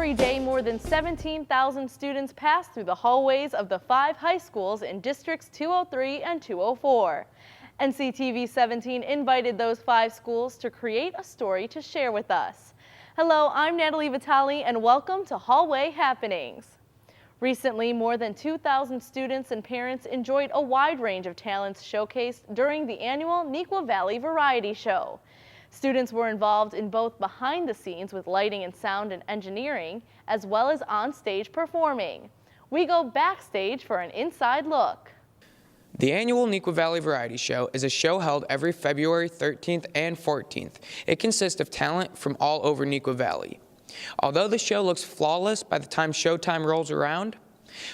Every day, more than 17,000 students pass through the hallways of the 5 high schools in Districts 203 and 204. NCTV 17 invited those 5 schools to create a story to share with us. Hello, I'm Natalie Vitale, and welcome to Hallway Happenings. Recently, more than 2,000 students and parents enjoyed a wide range of talents showcased during the annual Neuqua Valley Variety Show. Students were involved in both behind the scenes with lighting and sound and engineering, as well as on stage performing. We go backstage for an inside look. The annual Neuqua Valley Variety Show is a show held every February 13th and 14th. It consists of talent from all over Neuqua Valley. Although the show looks flawless by the time showtime rolls around,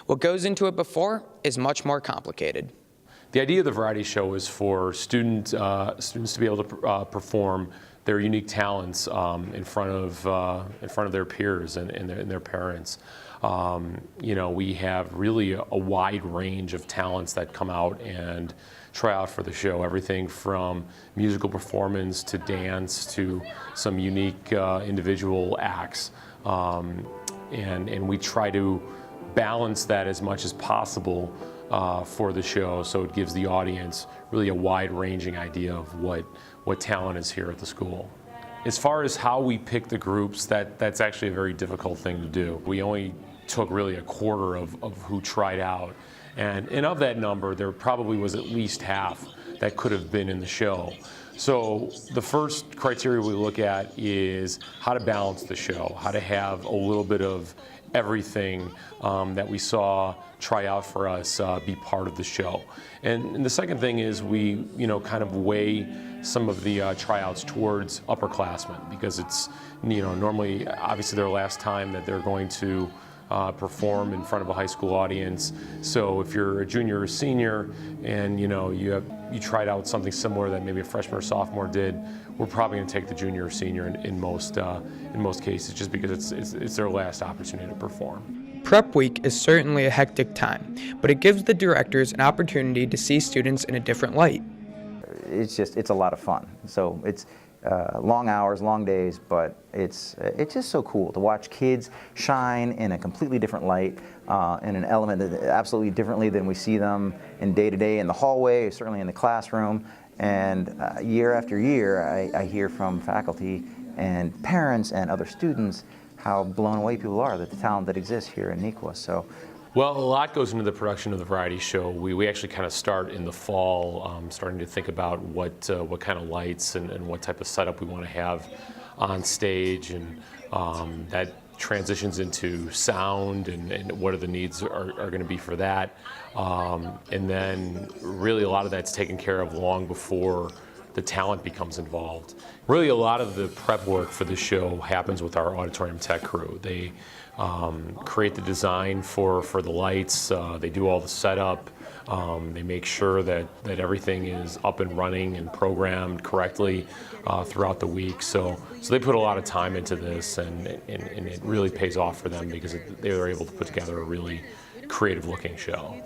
what goes into it before is much more complicated. The idea of the variety show is for students to be able to perform their unique talents in front of their peers and their parents. You know, we have really a wide range of talents that come out and try out for the show. Everything from musical performance to dance to some unique individual acts, and we try to balance that as much as possible for the show, so it gives the audience really a wide-ranging idea of what talent is here at the school. As far as how we pick the groups, that's actually a very difficult thing to do. We only took really a quarter of who tried out, and of that number, there probably was at least half that could have been in the show. So the first criteria we look at is how to balance the show, how to have a little bit of everything that we saw try out for us be part of the show. And the second thing is we, kind of weigh some of the tryouts towards upperclassmen, because it's, normally, obviously their last time that they're going to perform in front of a high school audience. So if you're a junior or senior and you tried out something similar that maybe a freshman or sophomore did, we're probably going to take the junior or senior in most cases, just because it's their last opportunity to perform. Prep week is certainly a hectic time, but it gives the directors an opportunity to see students in a different light. It's a lot of fun. So it's long hours, long days, but it's just so cool to watch kids shine in a completely different light, in an element that absolutely differently than we see them in day-to-day in the hallway, certainly in the classroom. And year after year, I hear from faculty and parents and other students how blown away people are at the talent that exists here in Neuqua. So, well, a lot goes into the production of the variety show. We actually kind of start in the fall, starting to think about what kind of lights and what type of setup we want to have on stage, and that transitions into sound and what are the needs are going to be for that. And then really a lot of that's taken care of long before the talent becomes involved. Really a lot of the prep work for the show happens with our auditorium tech crew. They create the design for the lights, they do all the setup, they make sure that everything is up and running and programmed correctly throughout the week. So they put a lot of time into this, and it really pays off for them because they were able to put together a really creative looking show.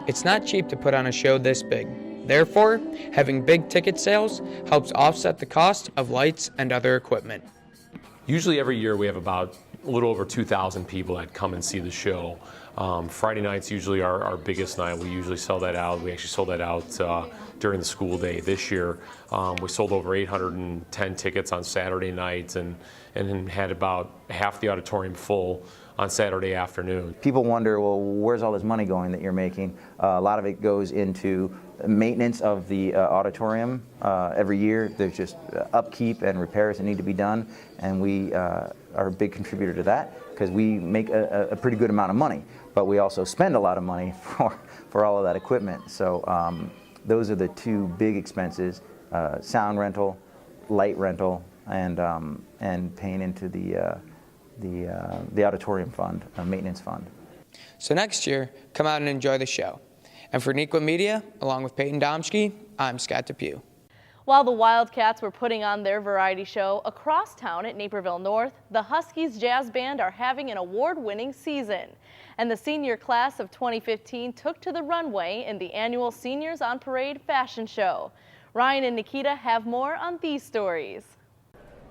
It's not cheap to put on a show this big. Therefore, having big ticket sales helps offset the cost of lights and other equipment. Usually every year we have about a little over 2,000 people that come and see the show. Friday night's usually our biggest night. We usually sell that out. We actually sold that out during the school day this year. We sold over 810 tickets on Saturday night and had about half the auditorium full on Saturday afternoon. People wonder, well, where's all this money going that you're making? A lot of it goes into maintenance of the auditorium. Every year there's just upkeep and repairs that need to be done, and we are a big contributor to that because we make a pretty good amount of money, but we also spend a lot of money for all of that equipment. So those are the two big expenses: sound rental, light rental, and paying into the auditorium fund, maintenance fund. So next year, come out and enjoy the show. And for Neuqua Media, along with Peyton Domschke, I'm Scott Depew. While the Wildcats were putting on their variety show across town at Naperville North, the Huskies Jazz Band are having an award-winning season. And the senior class of 2015 took to the runway in the annual Seniors on Parade fashion show. Ryan and Nikita have more on these stories.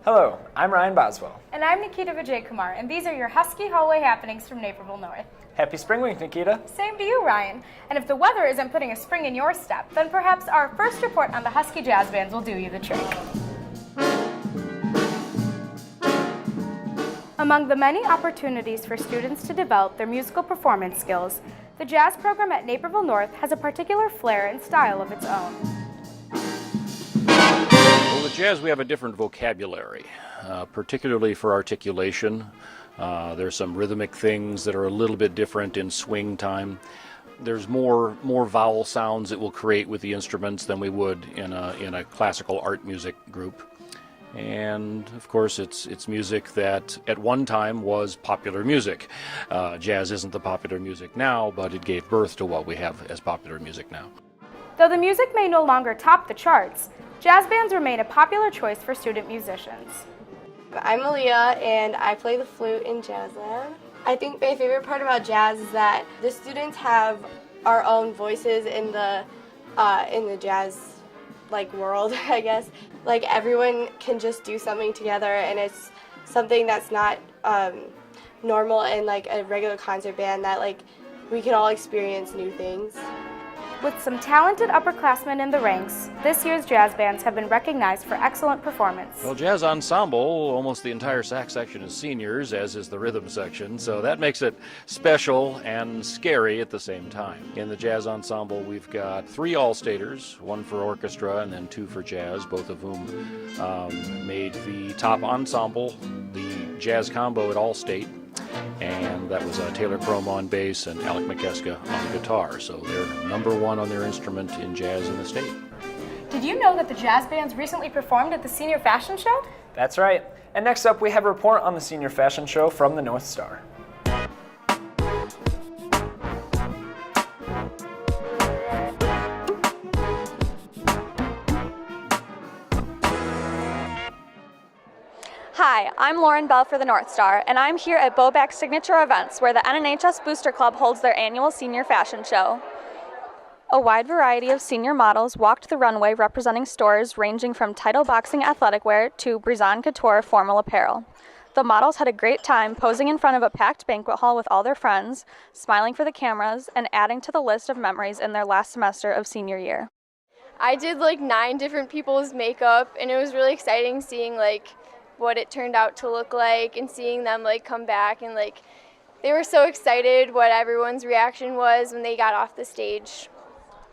Hello, I'm Ryan Boswell. And I'm Nikita Vijaykumar, and these are your Husky Hallway happenings from Naperville North. Happy Spring Week, Nikita. Same to you, Ryan. And if the weather isn't putting a spring in your step, then perhaps our first report on the Husky Jazz Bands will do you the trick. Among the many opportunities for students to develop their musical performance skills, the jazz program at Naperville North has a particular flair and style of its own. Well, with jazz, we have a different vocabulary, particularly for articulation. There's some rhythmic things that are a little bit different in swing time. There's more vowel sounds it will create with the instruments than we would in a classical art music group. And of course, it's music that at one time was popular music. Jazz isn't the popular music now, but it gave birth to what we have as popular music now. Though the music may no longer top the charts, jazz bands remain a popular choice for student musicians. I'm Aaliyah, and I play the flute in jazz band. I think my favorite part about jazz is that the students have our own voices in the jazz world, I guess. Like, everyone can just do something together, and it's something that's not normal in a regular concert band, that we can all experience new things. With some talented upperclassmen in the ranks, this year's jazz bands have been recognized for excellent performance. Well, Jazz Ensemble, almost the entire sax section is seniors, as is the rhythm section, so that makes it special and scary at the same time. In the Jazz Ensemble, we've got 3 All-Staters, 1 for orchestra and then 2 for jazz, both of whom made the top ensemble, the jazz combo at All-State. And that was Taylor Chrome on bass and Alec McKeska on guitar. So they're #1 on their instrument in jazz in the state. Did you know that the jazz bands recently performed at the Senior Fashion Show? That's right. And next up, we have a report on the Senior Fashion Show from the North Star. Hi, I'm Lauren Bell for the North Star, and I'm here at Bobak Signature Events, where the NNHS Booster Club holds their annual senior fashion show. A wide variety of senior models walked the runway representing stores ranging from Title Boxing athletic wear to Brizon Couture formal apparel. The models had a great time posing in front of a packed banquet hall with all their friends, smiling for the cameras, and adding to the list of memories in their last semester of senior year. I did 9 different people's makeup, and it was really exciting seeing what it turned out to look like and seeing them come back, and they were so excited what everyone's reaction was when they got off the stage.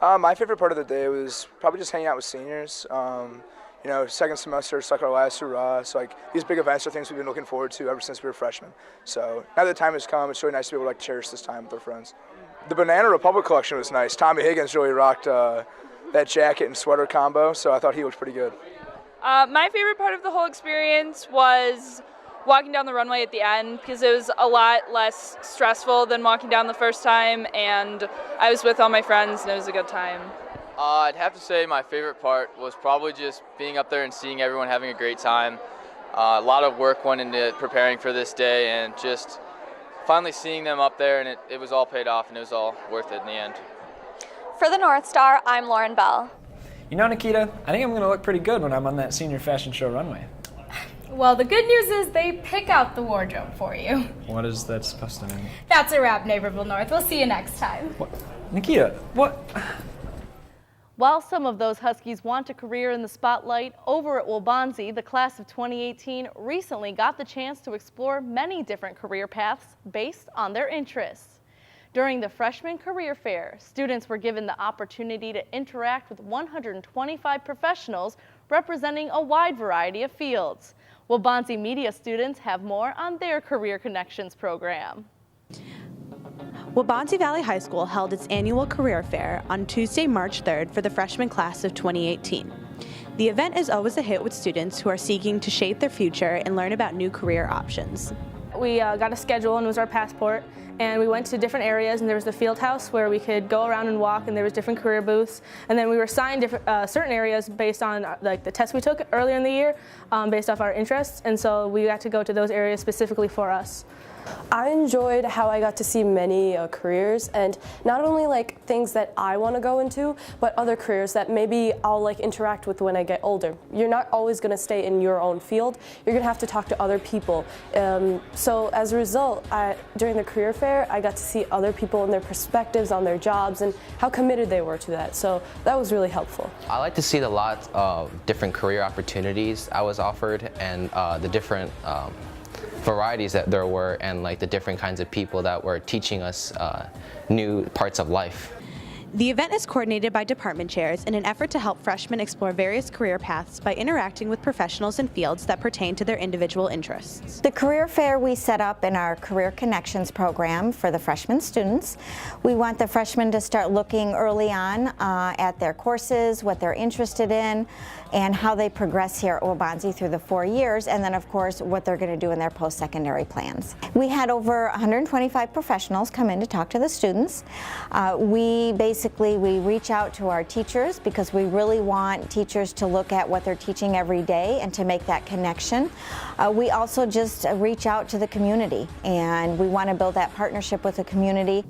My favorite part of the day was probably just hanging out with seniors. Second semester, it's our last hurrah. So these big events are things we've been looking forward to ever since we were freshmen. So now that the time has come, it's really nice to be able to cherish this time with our friends. The Banana Republic collection was nice. Tommy Higgins really rocked that jacket and sweater combo, so I thought he looked pretty good. My favorite part of the whole experience was walking down the runway at the end, because it was a lot less stressful than walking down the first time, and I was with all my friends and it was a good time. I'd have to say my favorite part was probably just being up there and seeing everyone having a great time. A lot of work went into preparing for this day, and just finally seeing them up there, and it was all paid off, and it was all worth it in the end. For the North Star, I'm Lauren Bell. You know, Nikita, I think I'm going to look pretty good when I'm on that Senior Fashion Show runway. Well, the good news is they pick out the wardrobe for you. What is that supposed to mean? That's a wrap, Naperville North. We'll see you next time. What? Nikita, what? While some of those Huskies want a career in the spotlight, over at Waubonsee, the class of 2018 recently got the chance to explore many different career paths based on their interests. During the Freshman Career Fair, students were given the opportunity to interact with 125 professionals representing a wide variety of fields. Waubonsee media students have more on their Career Connections program. Waubonsee Valley High School held its annual career fair on Tuesday, March 3rd for the freshman class of 2018. The event is always a hit with students who are seeking to shape their future and learn about new career options. We got a schedule, and it was our passport, and we went to different areas, and there was the field house where we could go around and walk, and there was different career booths, and then we were assigned different, certain areas based on the tests we took earlier in the year, based off our interests, and so we got to go to those areas specifically for us. I enjoyed how I got to see many careers, and not only like things that I want to go into, but other careers that maybe I'll like interact with when I get older. You're not always going to stay in your own field. You're going to have to talk to other people. So as a result, during the career fair, I got to see other people and their perspectives on their jobs and how committed they were to that. So that was really helpful. I like to see the lots of different career opportunities I was offered, and the different varieties that there were, and like the different kinds of people that were teaching us new parts of life. The event is coordinated by department chairs in an effort to help freshmen explore various career paths by interacting with professionals in fields that pertain to their individual interests. The career fair we set up in our Career Connections program for the freshman students. We want the freshmen to start looking early on at their courses, what they're interested in, and how they progress here at Waubonsie through the 4 years, and then of course what they're going to do in their post-secondary plans. We had over 125 professionals come in to talk to the students. We reach out to our teachers because we really want teachers to look at what they're teaching every day and to make that connection. We also just reach out to the community, and we want to build that partnership with the community.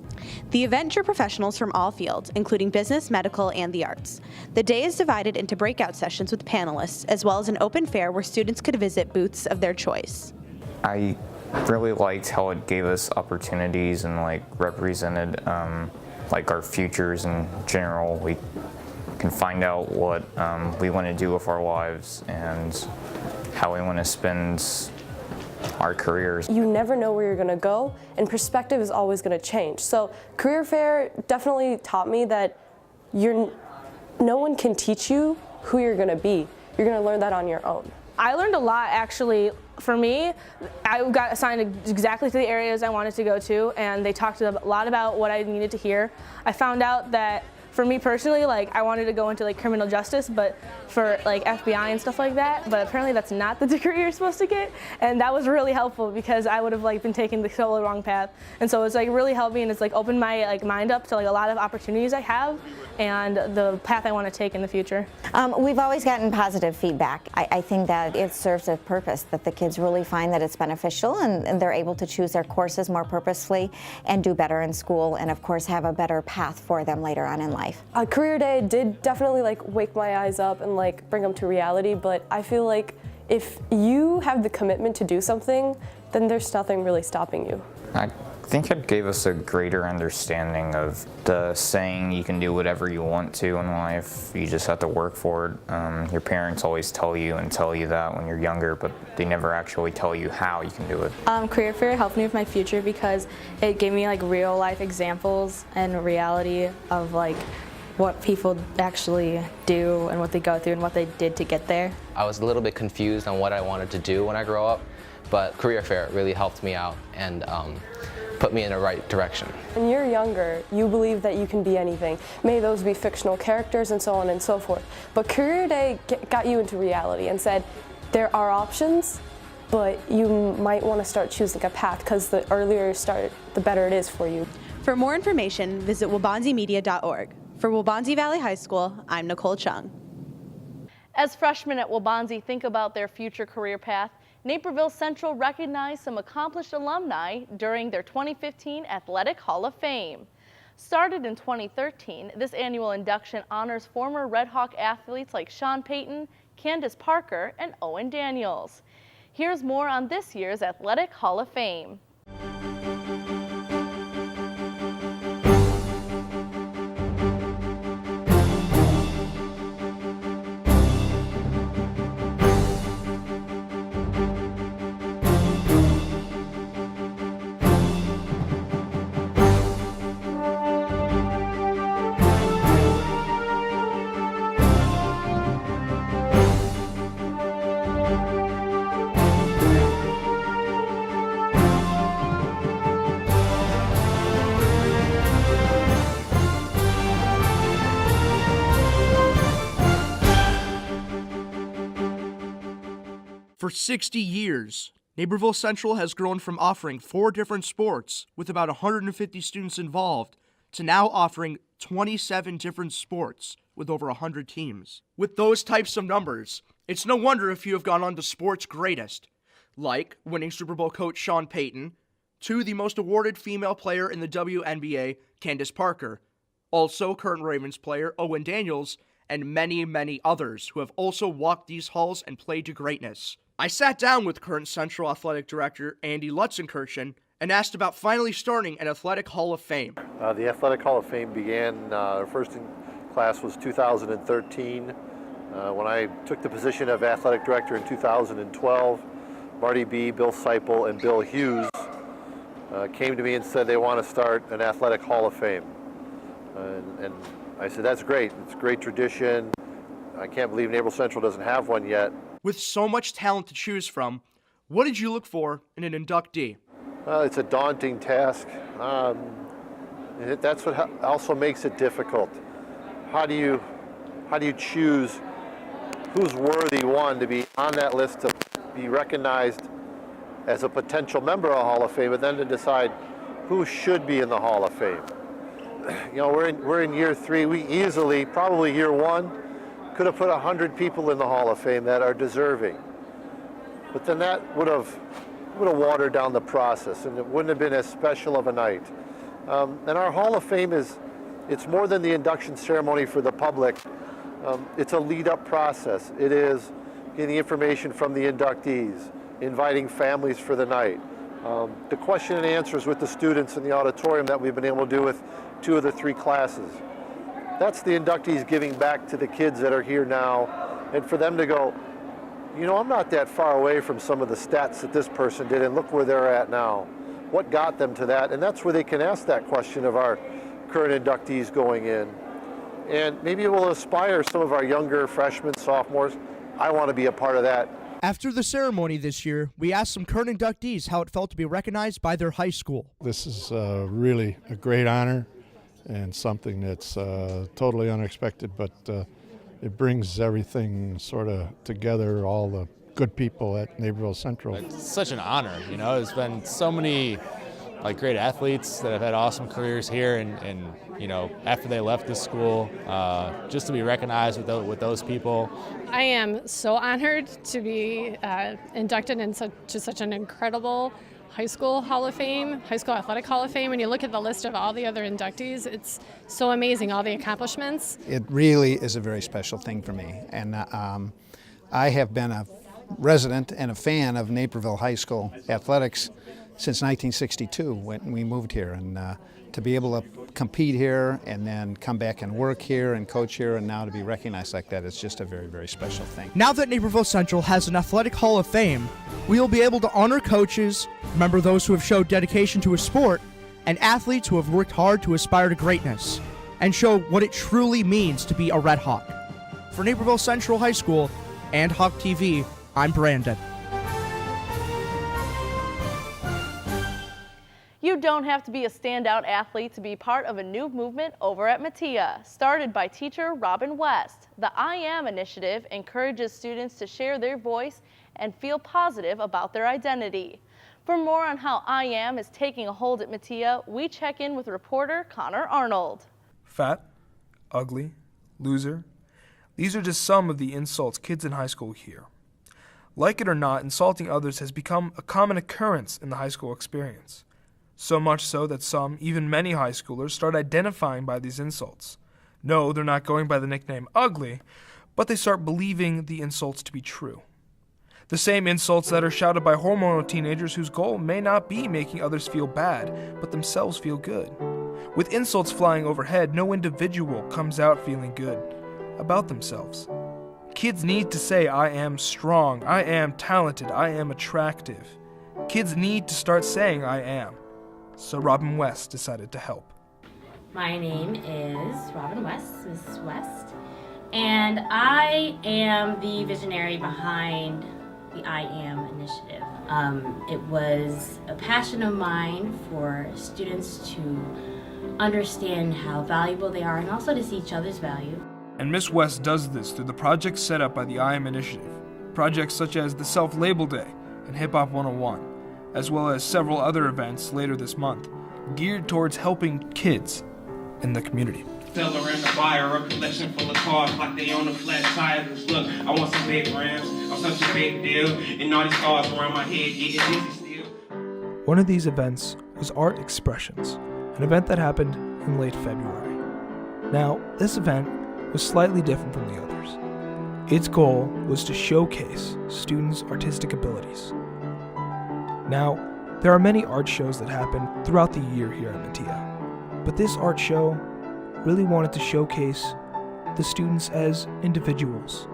The event drew professionals from all fields, including business, medical, and the arts. The day is divided into breakout sessions with panelists, as well as an open fair where students could visit booths of their choice. I really liked how it gave us opportunities and like represented like our futures in general. We can find out what we want to do with our lives and how we want to spend our careers. You never know where you're going to go, and perspective is always going to change. So career fair definitely taught me that no one can teach you who you're going to be. You're going to learn that on your own. I learned a lot, actually. For me, I got assigned exactly to the areas I wanted to go to, and they talked a lot about what I needed to hear. I found out that for me personally, like, I wanted to go into like criminal justice, but for like FBI and stuff like that, but apparently that's not the degree you're supposed to get, and that was really helpful because I would have like been taking the totally wrong path. And so it's like really helped me, and it's like opened my like mind up to like a lot of opportunities I have and the path I want to take in the future. We've always gotten positive feedback. I think that it serves a purpose, that the kids really find that it's beneficial, and they're able to choose their courses more purposefully and do better in school, and of course have a better path for them later on in life. Career Day did definitely like wake my eyes up and like bring them to reality, but I feel like if you have the commitment to do something, then there's nothing really stopping you. I think it gave us a greater understanding of the saying, you can do whatever you want to in life, you just have to work for it. Your parents always tell you that when you're younger, but they never actually tell you how you can do it. Career fair helped me with my future because it gave me like real life examples and reality of like what people actually do and what they go through and what they did to get there. I was a little bit confused on what I wanted to do when I grow up, but career fair really helped me out and put me in the right direction. When you're younger, you believe that you can be anything. May those be fictional characters and so on and so forth. But Career Day got you into reality and said, there are options, but you might want to start choosing a path because the earlier you start, the better it is for you. For more information, visit wabonsiemedia.org. For Waubonsie Valley High School, I'm Nicole Chung. As freshmen at Waubonsie think about their future career path, Naperville Central recognized some accomplished alumni during their 2015 Athletic Hall of Fame. Started in 2013, this annual induction honors former Red Hawk athletes like Sean Payton, Candace Parker, and Owen Daniels. Here's more on this year's Athletic Hall of Fame. For 60 years, Naperville Central has grown from offering 4 different sports with about 150 students involved to now offering 27 different sports with over 100 teams. With those types of numbers, it's no wonder if you have gone on to sports greatest, like winning Super Bowl coach Sean Payton, to the most awarded female player in the WNBA, Candace Parker, also current Ravens player Owen Daniels, and many, many others who have also walked these halls and played to greatness. I sat down with current Central Athletic Director Andy Lutzenkirchen and asked about finally starting an Athletic Hall of Fame. The Athletic Hall of Fame began, our first class was 2013. When I took the position of Athletic Director in 2012, Marty B., Bill Seipel, and Bill Hughes came to me and said they want to start an Athletic Hall of Fame. And I said, that's great. It's a great tradition. I can't believe Naperville Central doesn't have one yet. With so much talent to choose from, what did you look for in an inductee? It's a daunting task. That's what also makes it difficult. How do you choose who's worthy, one, to be on that list to be recognized as a potential member of the Hall of Fame, and then to decide who should be in the Hall of Fame. You know, we're in year 3. We easily, probably year 1, could have put 100 people in the Hall of Fame that are deserving. But then that would have watered down the process, and it wouldn't have been as special of a night. And our Hall of Fame it's more than the induction ceremony for the public. It's a lead-up process. It is getting information from the inductees, inviting families for the night. The question and answers with the students in the auditorium that we've been able to do with 2 of the 3 classes. That's the inductees giving back to the kids that are here now, and for them to go, you know, I'm not that far away from some of the stats that this person did, and look where they're at now. What got them to that? And that's where they can ask that question of our current inductees going in. And maybe it will inspire some of our younger freshmen, sophomores. I want to be a part of that. After the ceremony this year, we asked some current inductees how it felt to be recognized by their high school. This is really a great honor and something that's totally unexpected, but it brings everything sort of together, all the good people at Naperville Central. It's such an honor, you know. There's been so many great athletes that have had awesome careers here, and you know, after they left the school, just to be recognized with those people. I am so honored to be inducted into such an incredible high school Hall of Fame, high school athletic Hall of Fame. When you look at the list of all the other inductees, it's so amazing, all the accomplishments. It really is a very special thing for me, and I have been a resident and a fan of Naperville High School athletics since 1962 when we moved here, and to be able to compete here and then come back and work here and coach here and now to be recognized like that, it's just a very, very special thing. Now that Naperville Central has an Athletic Hall of Fame, we will be able to honor coaches, remember those who have showed dedication to a sport, and athletes who have worked hard to aspire to greatness, and show what it truly means to be a Red Hawk. For Naperville Central High School and Hawk TV, I'm Brandon. You don't have to be a standout athlete to be part of a new movement over at Metea. Started by teacher Robin West, the I Am initiative encourages students to share their voice and feel positive about their identity. For more on how I Am is taking a hold at Metea, we check in with reporter Connor Arnold. Fat, ugly, loser. These are just some of the insults kids in high school hear. Like it or not, insulting others has become a common occurrence in the high school experience. So much so that some, even many high schoolers, start identifying by these insults. No, they're not going by the nickname ugly, but they start believing the insults to be true. The same insults that are shouted by hormonal teenagers whose goal may not be making others feel bad, but themselves feel good. With insults flying overhead, no individual comes out feeling good about themselves. Kids need to say, I am strong, I am talented, I am attractive. Kids need to start saying, I am. So Robin West decided to help. My name is Robin West, Mrs. West, and I am the visionary behind the I Am initiative. It was a passion of mine for students to understand how valuable they are and also to see each other's value. And Miss West does this through the projects set up by the I Am initiative. Projects such as the Self-Label Day and Hip Hop 101. As well as several other events later this month, geared towards helping kids in the community. Seller and the buyer, a collection full of cars like they own a flat tires. Look, I want some big rims, I'm such a big deal, and all these cars around my head getting dizzy still. One of these events was Art Expressions, an event that happened in late February. Now, this event was slightly different from the others. Its goal was to showcase students' artistic abilities. Now, there are many art shows that happen throughout the year here at Metea, but this art show really wanted to showcase the students as individuals,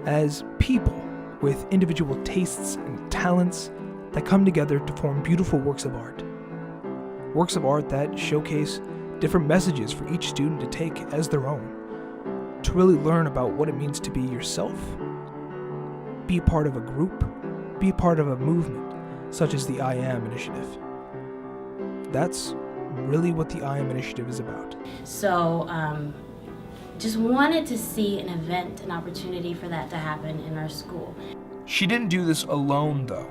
as people with individual tastes and talents that come together to form beautiful works of art. Works of art that showcase different messages for each student to take as their own, to really learn about what it means to be yourself, be part of a group, be part of a movement, such as the I Am Initiative. That's really what the I Am Initiative is about. So, just wanted to see an event, an opportunity for that to happen in our school. She didn't do this alone, though.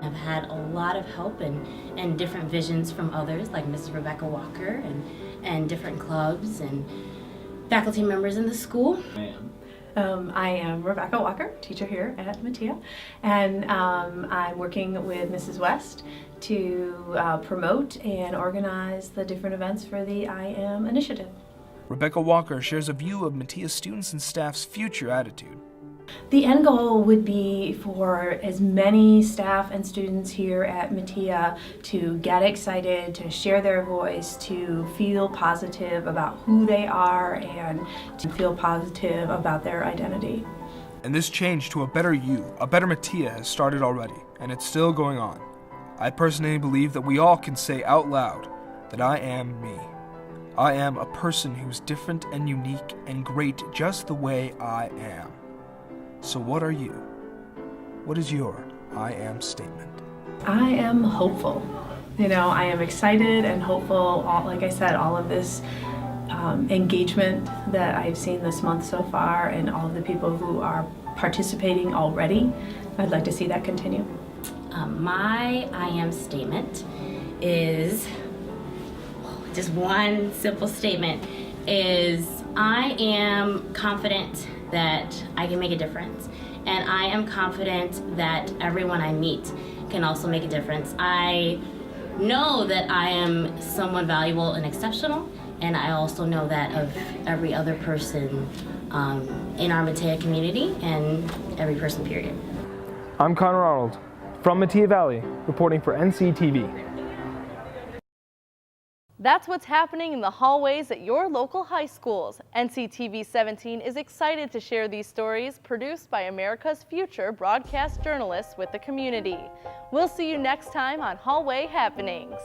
I've had a lot of help and different visions from others, like Mrs. Rebecca Walker and different clubs and faculty members in the school. I am Rebecca Walker, teacher here at Metea, and I'm working with Mrs. West to promote and organize the different events for the I Am Initiative. Rebecca Walker shares a view of Metea students and staff's future attitude. The end goal would be for as many staff and students here at Metea to get excited, to share their voice, to feel positive about who they are, and to feel positive about their identity. And this change to a better you, a better Metea, has started already, and it's still going on. I personally believe that we all can say out loud that I am me. I am a person who's different and unique and great just the way I am. So what are you? What is your I am statement? I am hopeful. I am excited and hopeful. Like I said, all of this engagement that I've seen this month so far and all of the people who are participating already, I'd like to see that continue. My I am statement is, just one simple statement, is I am confident that I can make a difference, and I am confident that everyone I meet can also make a difference. I know that I am someone valuable and exceptional, and I also know that of every other person in our Metea community and every person, period. I'm Connor Arnold from Metea Valley, reporting for NCTV. That's what's happening in the hallways at your local high schools. NCTV 17 is excited to share these stories produced by America's future broadcast journalists with the community. We'll see you next time on Hallway Happenings.